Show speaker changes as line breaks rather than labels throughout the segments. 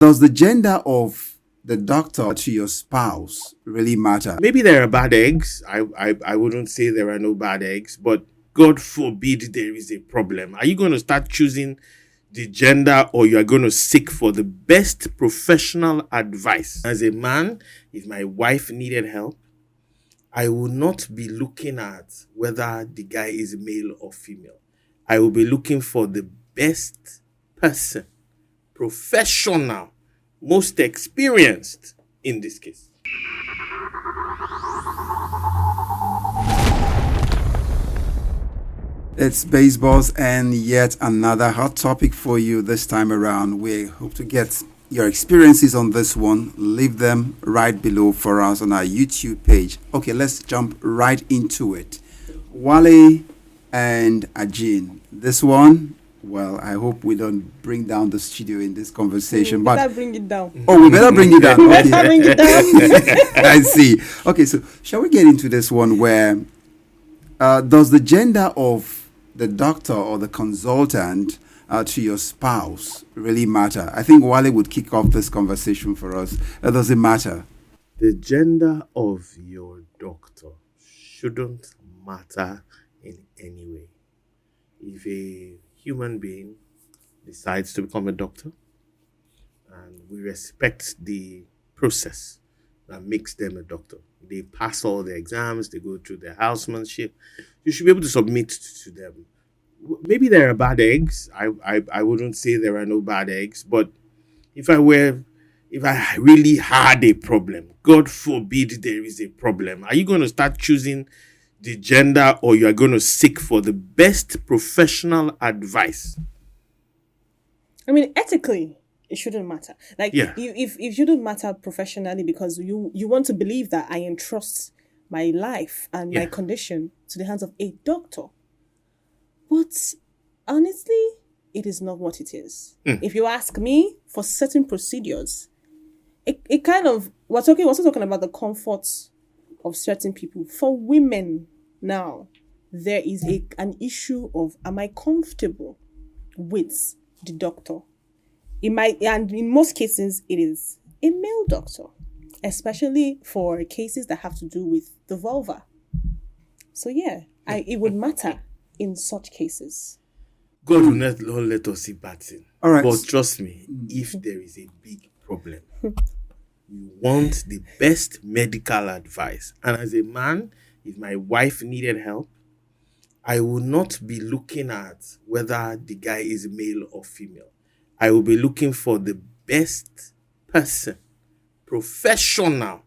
Does the gender of the doctor to your spouse really matter?
Maybe there are bad eggs. I wouldn't say there are no bad eggs, but God forbid there is a problem. Are you going to start choosing the gender, or you are going to seek for the best professional advice? As a man, if my wife needed help, I will not be looking at whether the guy is male or female. I will be looking for the best person, professional, most experienced in this case.
It's baseballs and yet another hot topic for you this time around. We hope to get your experiences on this one. Leave them right below for us on our YouTube page. Okay, let's jump right into it. Wale and Ajin. This one, well, I hope we don't bring down the studio in this conversation.
But better bring it down.
Oh, we better bring it down. Okay.
Better bring it down.
I see. Okay, so shall we get into this one where does the gender of the doctor or the consultant to your spouse really matter? I think Wale would kick off this conversation for us. Does it matter?
The gender of your doctor shouldn't matter in any way. If a human being decides to become a doctor, and we respect the process that makes them a doctor, they pass all the exams, they go through their housemanship, you should be able to submit to them. Maybe there are bad eggs. I wouldn't say there are no bad eggs, but if I really had a problem, God forbid there is a problem, are you going to start choosing the gender, or you are going to seek for the best professional advice?
I mean, ethically, it shouldn't matter. Like,
Yeah.
if it shouldn't matter professionally, because you want to believe that I entrust my life and my
Yeah.
condition to the hands of a doctor. But honestly, it is not what it is. If you ask me, for certain procedures, it kind of, we're also talking about the comforts of certain people. For women now, there is an issue of, am I comfortable with the doctor? And in most cases, it is a male doctor, especially for cases that have to do with the vulva. So yeah, it would matter in such cases.
God will not let us see bad thing.
All right.
But trust me, if there is a big problem, you want the best medical advice. And as a man, if my wife needed help, I will not be looking at whether the guy is male or female. I will be looking for the best person, professional,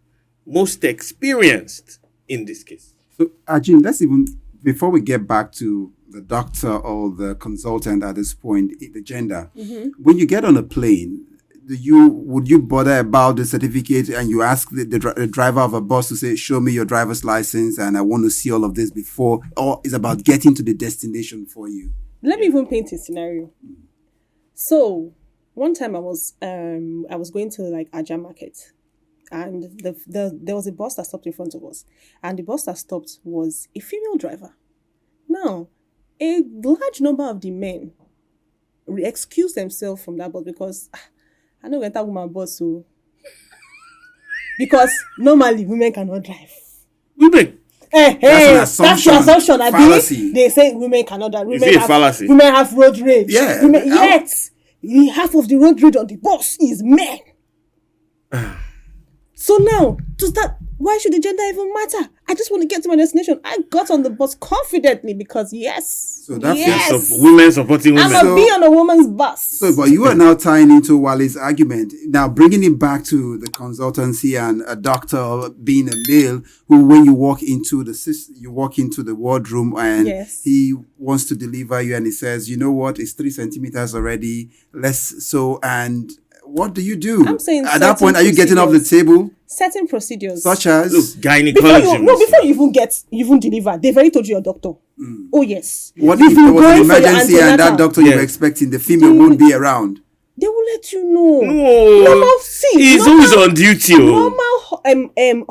most experienced in this case.
So, Ajin, let's even, before we get back to the doctor or the consultant at this point, the gender, when you get on a plane, would you bother about the certificate and you ask the driver of a bus to say, show me your driver's license and I want to see all of this before, or is about getting to the destination for you?
Let me even paint a scenario. So one time I was going to like Aja Market, and there was a bus that stopped in front of us, and the bus that stopped was a female driver. Now, a large number of the men excused themselves from that bus because I know that woman bus, so because normally women cannot drive.
Women.
That's an
assumption.
Fallacy.
They say women cannot drive.
Is it a fallacy?
Women have road rage.
Yeah.
Yet, half of the road rage on the bus is men. So now, to start, why should the gender even matter? I just want to get to my destination. I got on the bus confidently because
So that's
Women supporting women.
I'm be on a woman's bus.
So, but you are now tying into Wale's argument. Now, bringing it back to the consultancy and a doctor being a male who, when you walk into the wardroom and he wants to deliver you and he says, you know what, it's 3 centimeters already. And what do you do?
I'm saying
at that point, are you getting off the table?
Certain procedures.
Such as?
Gynecology.
Before you even deliver, they've already told you your doctor. Oh, yes.
What if there was an emergency and that doctor you were expecting, the female won't be around?
They will let you know.
No. He's always on duty.
Normal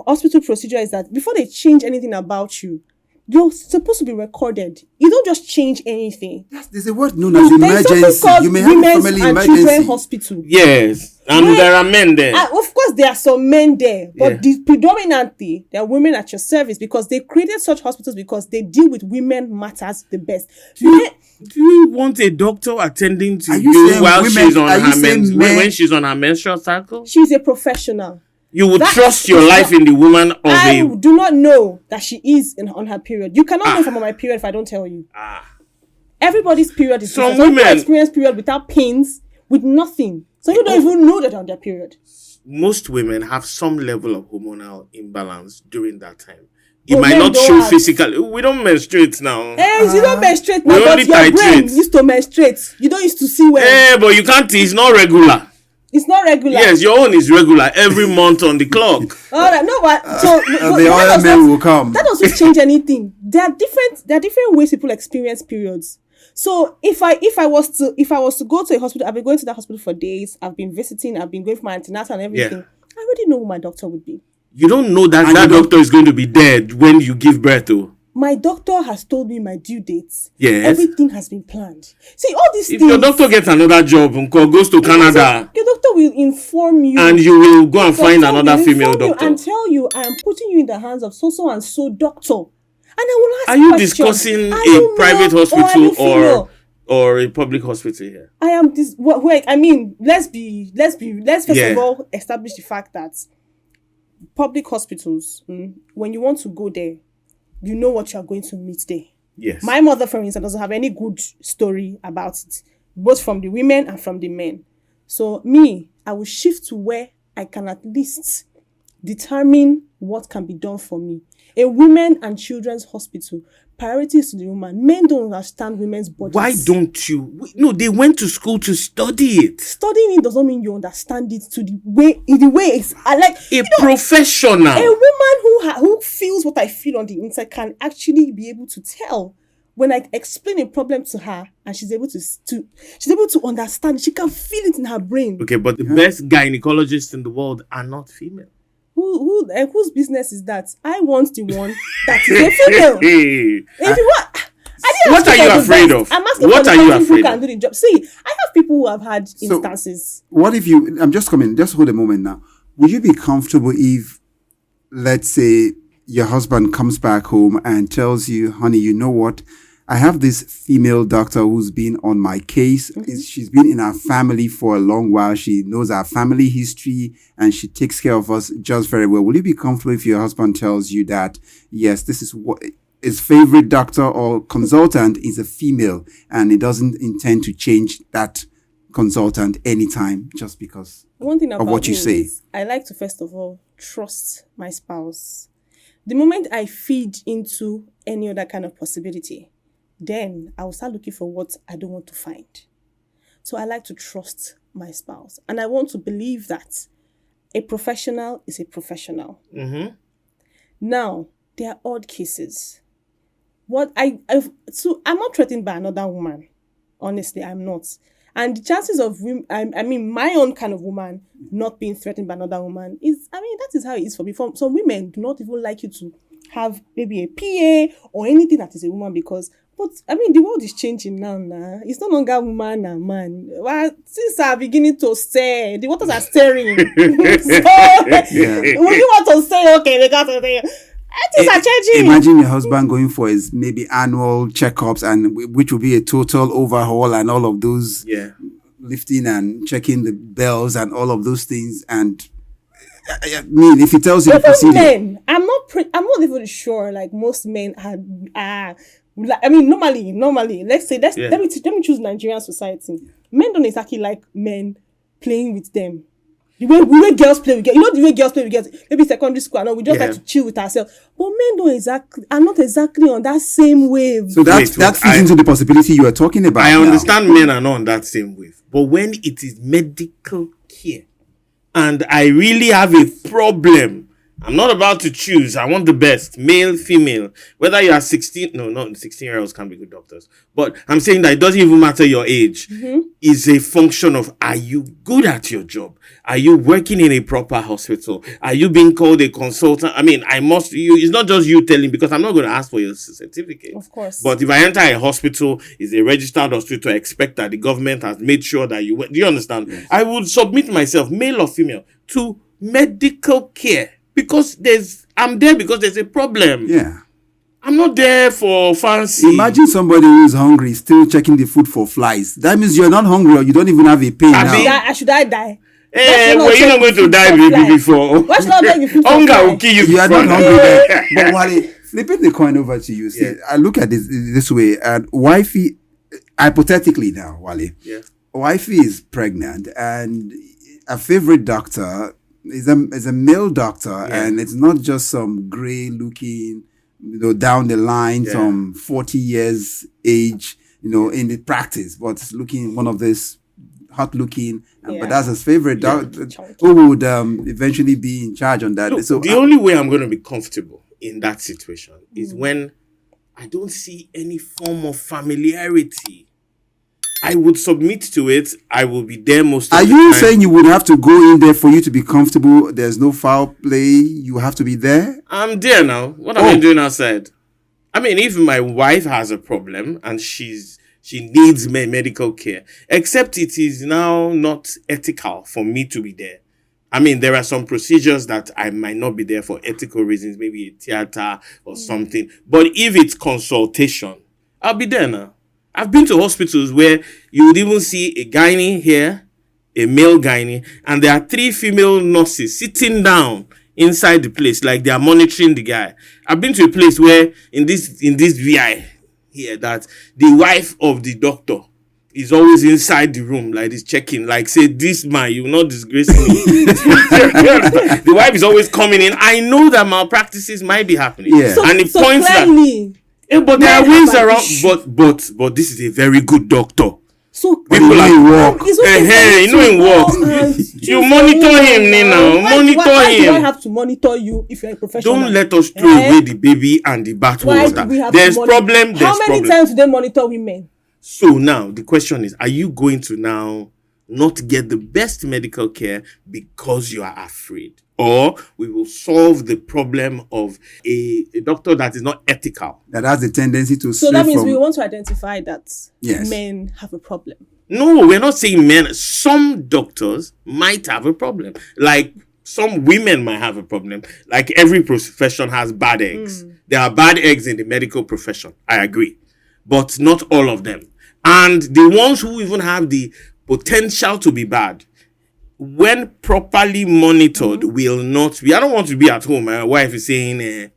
hospital procedure is that before they change anything about you, you're supposed to be recorded. You don't just change anything.
There's a word known as
There's something
emergency.
called
You may have a
Women's
family
and Children
emergency.
Hospital.
Yes, and
Where-
there are men there.
Of course, there are some men there, but
Yeah.
predominantly there are women at your service because they created such hospitals because they deal with women matters the best. Men-
Do you want a doctor attending to
Are you
you
saying
while
women-
she's on
are you
her
saying men-
when she's on her menstrual cycle?
she's a professional.
You would
That
trust your
is
life
not-
in the woman of
I
a
do not know that she is on her period. You cannot know if I'm on my period if I don't tell you. Everybody's period is
Some
different. Some people
women-
experience period without pains, with nothing. So you don't even know that they're on their period.
most women have some level of hormonal imbalance during that time. It
But
might
men
not
don't
show
have-
physically. We don't menstruate now.
You don't menstruate
we
now, but
only
your brain
titrate.
used to menstruate. You don't used to see well.
But you can't. It's not regular.
It's not regular.
Yes, your own is regular every month on the clock.
All right, no, but but
The
that
other
does
men
not-
will come.
That doesn't change anything. There are different ways people experience periods. So if I was to go to a hospital, I've been going to that hospital for days. I've been visiting. I've been going for my antenatal and everything.
Yeah.
I already know who my doctor would be.
You don't know that
And
that
you don't-
doctor is going to be dead when you give birth to.
My doctor has told me my due dates.
Yes.
Everything has been planned. See, all these
If
things.
your doctor gets another job, goes to Canada,
Your doctor will inform you.
and you will go and find
Doctor
another
will
female
inform you
doctor.
and tell you, I am putting you in the hands of so and so doctor. And I will ask
Are you
questions.
discussing
Are
a
you
private
male
hospital
any female?
or a public hospital here?
I am this. Wait, I mean, let's first
Yeah.
of all establish the fact that public hospitals, when you want to go there, you know what you are going to meet there.
Yes.
My mother, for instance, doesn't have any good story about it, both from the women and from the men. So me, I will shift to where I can at least determine what can be done for me. A women and children's hospital, priorities to the woman. Men don't understand women's bodies.
Why don't you? No, they went to school to study it.
Studying it doesn't mean you understand it to the way it's I like
A professional.
a woman who feels what I feel on the inside can actually be able to tell when I explain a problem to her and she's able to understand. She can feel it in her brain.
Okay, but the best gynecologists in the world are not female.
Whose business is that? I want the one that is a female.
Hey.
If you want, I didn't
What
ask
are you
for the
afraid
best.
of?
I'm asking
What
for the
are you
person who
afraid
can
of?
do the job. See, I have people who have had
So-
instances.
What if you, I'm just coming, just hold a moment now. Would you be comfortable if, let's say, your husband comes back home and tells you, honey, you know what? I have this female doctor who's been on my case. She's been in our family for a long while. She knows our family history and she takes care of us just very well. Will you be comfortable if your husband tells you that, yes, this is what his favorite doctor or consultant is a female and he doesn't intend to change that consultant anytime just because
One thing about
what you
me
say.
is I like to first of all trust my spouse. The moment I feed into any other kind of possibility, then I will start looking for what I don't want to find. So I like to trust my spouse, and I want to believe that a professional is a professional.
Mm-hmm.
Now there are odd cases. I'm not threatened by another woman. Honestly, I'm not. And the chances of my own kind of woman not being threatened by another woman that is how it is for me. Some women do not even like you to have maybe a PA or anything that is a woman but the world is changing now. It's no longer woman and man. Well, since are beginning to stir, the waters are stirring. So, when you want to say, okay, they got to say, things are changing.
Imagine your husband going for his maybe annual checkups and which will be a total overhaul and all of those lifting and checking the bells and all of those things. And I mean, if he tells you the
Even
procedure,
men, I'm not even sure. Like most men normally, let me choose Nigerian society. Men don't exactly like men playing with them. The way girls play with girls, the way girls play with girls, maybe secondary school, I know we just like to chill with ourselves. But men are not exactly on that same wave.
so that fits into the possibility you are talking about.
I
now.
understand men are not on that same wave. But when it is medical care and I really have a problem I'm not about to choose. I want the best, male, female. Whether you are 16, no, not 16-year-olds can be good doctors. But I'm saying that it doesn't even matter your age. Is a function of, are you good at your job? Are you working in a proper hospital? Are you being called a consultant? I mean, it's not just you telling, because I'm not going to ask for your certificate.
Of course.
But if I enter a hospital, is a registered hospital, I expect that the government has made sure that do you understand? Yes. I would submit myself, male or female, to medical care. Because I'm there because there's a problem.
Yeah.
I'm not there for fancy.
Imagine somebody who's hungry still checking the food for flies. That means you're not hungry, or you don't even have a pain now.
Should I die?
Well, you're not going to die before.
What's not making you feel
hunger will kill you.
You are not hungry there. But Wale, flipping the coin over to you. See, I look at this way. And wifey, hypothetically now, Wale, wifey is pregnant, and a favorite doctor is a male doctor, and it's not just some gray looking, down the line, some 40 years age, in the practice, but it's looking one of this hot looking, but that's his favorite doctor who would eventually be in charge on that.
Look,
so
the only way I'm going to be comfortable in that situation is when I don't see any form of familiarity. I would submit to it. I will be there most of the time. Are
you saying you would have to go in there for you to be comfortable? There's no foul play. You have to be there?
I'm there now. What am I doing outside? I mean, if my wife has a problem and she needs medical care, except it is now not ethical for me to be there. I mean, there are some procedures that I might not be there for ethical reasons, maybe a theater or something. But if it's consultation, I'll be there now. I've been to hospitals where you would even see a gynae here, a male gynae, and there are 3 female nurses sitting down inside the place, like they are monitoring the guy. I've been to a place where in this VI here, that the wife of the doctor is always inside the room, like this checking, like say, this man, you will not disgrace me. The wife is always coming in. I know that malpractices might be happening.
Yeah.
And it points
clearly,
but there are ways around. But this is a very good doctor.
So
people like work.
In work. You monitor him now. Monitor him.
Why do I have to monitor you if you're a professional?
Don't let us throw away the baby and the bathwater. There's problem.
How many times do they monitor women?
So now the question is: are you going to now not get the best medical care because you are afraid? Or we will solve the problem of a doctor that is not ethical.
That has the tendency to.
So that means we want to identify that men have a problem.
No, we're not saying men. Some doctors might have a problem. Like some women might have a problem. Like every profession has bad eggs. There are bad eggs in the medical profession. I agree. But not all of them. And the ones who even have the potential to be bad, when properly monitored, will not be. I don't want to be at home. My wife is saying,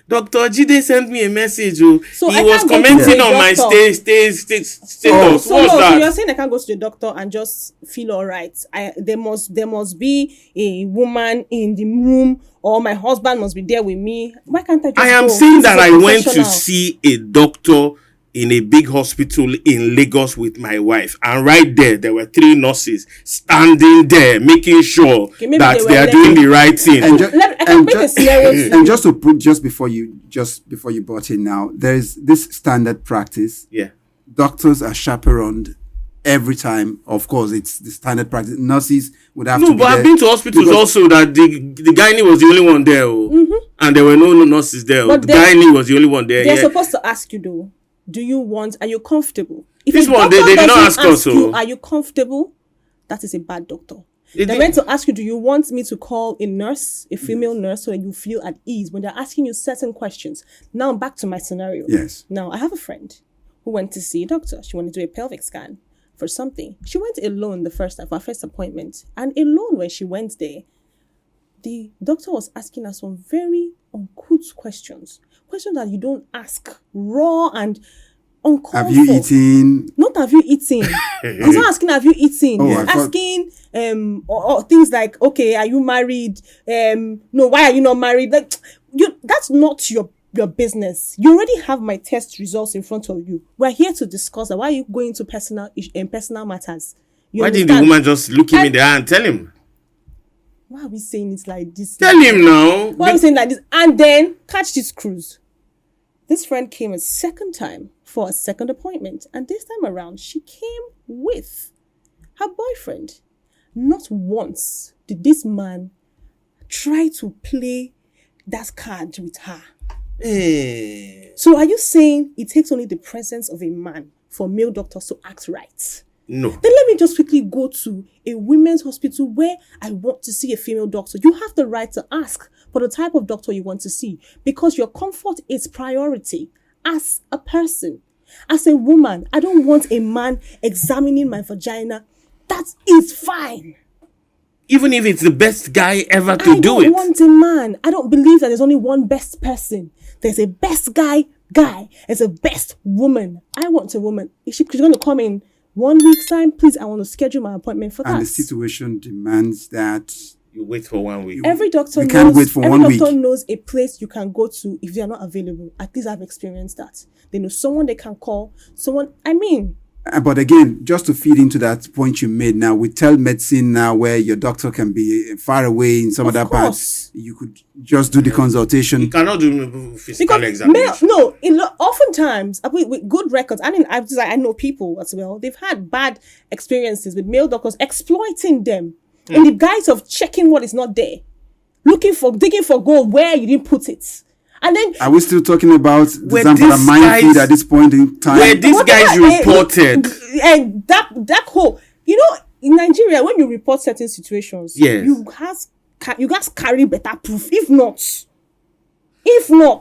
Dr. Jide sent me a message. So he was commenting on my status. What's that?
So you're saying I can't go to the doctor and just feel all right. There must be a woman in the room, or my husband must be there with me. Why can't I just
I am
go?
saying that I went to see a doctor in a big hospital in Lagos with my wife, and right there were 3 nurses standing there making sure that they are doing the right thing.
And just to put, just before you brought in now, there's this standard practice.
Yeah,
doctors are chaperoned every time. Of course, it's the standard practice. Nurses would have to be there. No, but
I've been to hospitals also that the gynae was the only one there, and there were no nurses there. But the gynae was the only one there.
They're supposed to ask you though. Are you comfortable? If
this one, they did not ask us.
Are you comfortable? That is a bad doctor. They're meant to ask you, do you want me to call a nurse, a female nurse, so that you feel at ease when they're asking you certain questions? Now, back to my scenario.
Yes.
Now, I have a friend who went to see a doctor. She wanted to do a pelvic scan for something. She went alone the first time for her first appointment. And alone when she went there, the doctor was asking her some very uncouth questions. Questions that you don't ask, raw and uncalled for.
Have you eaten?
Not have you eaten. He's not asking have you eaten. He's asking or things like, okay, are you married? No, why are you not married? Like that's not your business. You already have my test results in front of you. We're here to discuss that. Why are you going to personal matters?
Why didn't the woman just look him in the eye and tell him?
Why are we saying it like this?
Tell him now.
Why are we saying like this? And then catch this cruise. This friend came a second time for a second appointment. And this time around, she came with her boyfriend. Not once did this man try to play that card with her. So are you saying it takes only the presence of a man for male doctors to act right?
No.
Then let me just quickly go to a women's hospital where I want to see a female doctor. You have the right to ask for the type of doctor you want to see because your comfort is priority as a person. As a woman, I don't want a man examining my vagina. That is fine.
Even if it's the best guy ever to do it.
I don't want a man. I don't believe that there's only one best person. There's a best guy. There's a best woman. I want a woman. If she's going to come in 1 week's time, please, I want to schedule my appointment for that.
And the situation demands that
you wait for 1 week.
Every doctor
you can't wait for 1 week.
Every doctor knows a place you can go to if they are not available. At least I've experienced that. They know someone they can call.
But again, just to feed into that point you made now, with telemedicine now where your doctor can be far away in some other parts, you could just do the consultation.
You cannot do physical examination.
Oftentimes, with good records, I know people as well, they've had bad experiences with male doctors exploiting them in the guise of checking what is not there, digging for gold where you didn't put it. And then,
are we still talking about the Zamfara minefield at this point in time?
Where these guys reported.
And that whole, in Nigeria, when you report certain situations,
yes,
you guys carry better proof. If not,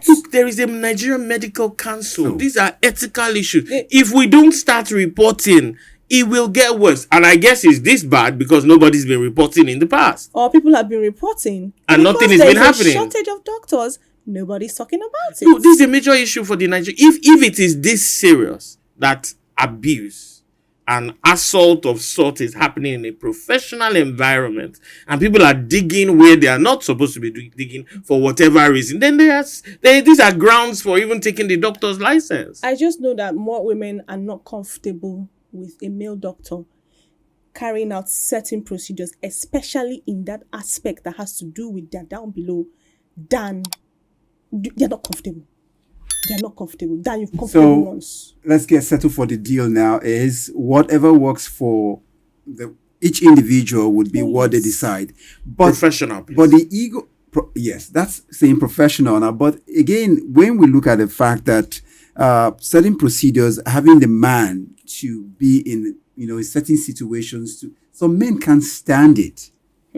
look, there is a Nigerian Medical Council. These are ethical issues. If we don't start reporting, it will get worse. And I guess it's this bad because nobody's been reporting in the past.
Or people have been reporting.
And nothing has been happening.
There's a shortage of doctors. Nobody's talking about it.
No, this is a major issue for the Nigerian. If it is this serious, that abuse and assault of sort is happening in a professional environment and people are digging where they are not supposed to be digging for whatever reason, then these are grounds for even taking the doctor's license.
I just know that more women are not comfortable with a male doctor carrying out certain procedures, especially in that aspect that has to do with their down below, than they're not comfortable. They're not comfortable. Than you've comfortable ones.
Let's get settled for the deal now. Is whatever works for each individual would be what they decide. But
professional, please.
But the ego, yes, that's saying professional now. But again, when we look at the fact that certain procedures, having the man to be in certain situations, some men can't stand it.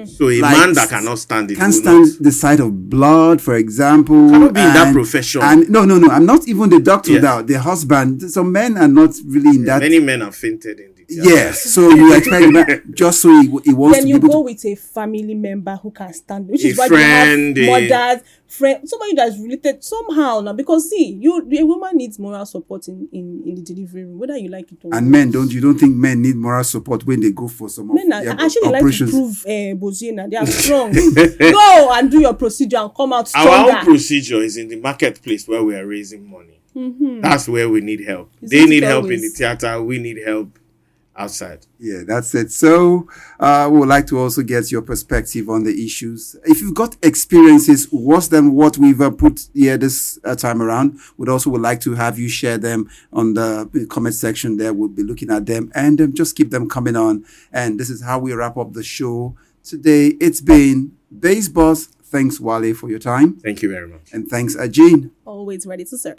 So a man that cannot stand it
can't stand the sight of blood, for example.
Cannot be in that profession.
And no, I'm not even the doctor now. The husband. Some men are not really in that.
Many men have fainted in the theater.
Yes, so you expect that just so he wants
then
to.
You go with a family member who can stand, which is why you have mothers, friend, somebody that's related somehow now. Because see, a woman needs moral support in the delivery room, whether you like it or not.
And men you don't think men need moral support when they go for some
men
of their
actually
operations?
Like to prove Bozina, they are strong. Go and do your procedure and come out stronger.
Our own procedure is in the marketplace where we are raising money. Mm-hmm. That's where we need help. They need help in the theater. We need help outside.
Yeah, that's it. So we would like to also get your perspective on the issues. If you've got experiences worse than what we've put here this time around, would like to have you share them on the comment section there. We'll be looking at them and just keep them coming on. And this is how we wrap up the show today. It's been Base Boss. Thanks, Wale, for your time.
Thank you very much.
And thanks, Ajin.
Always ready to serve.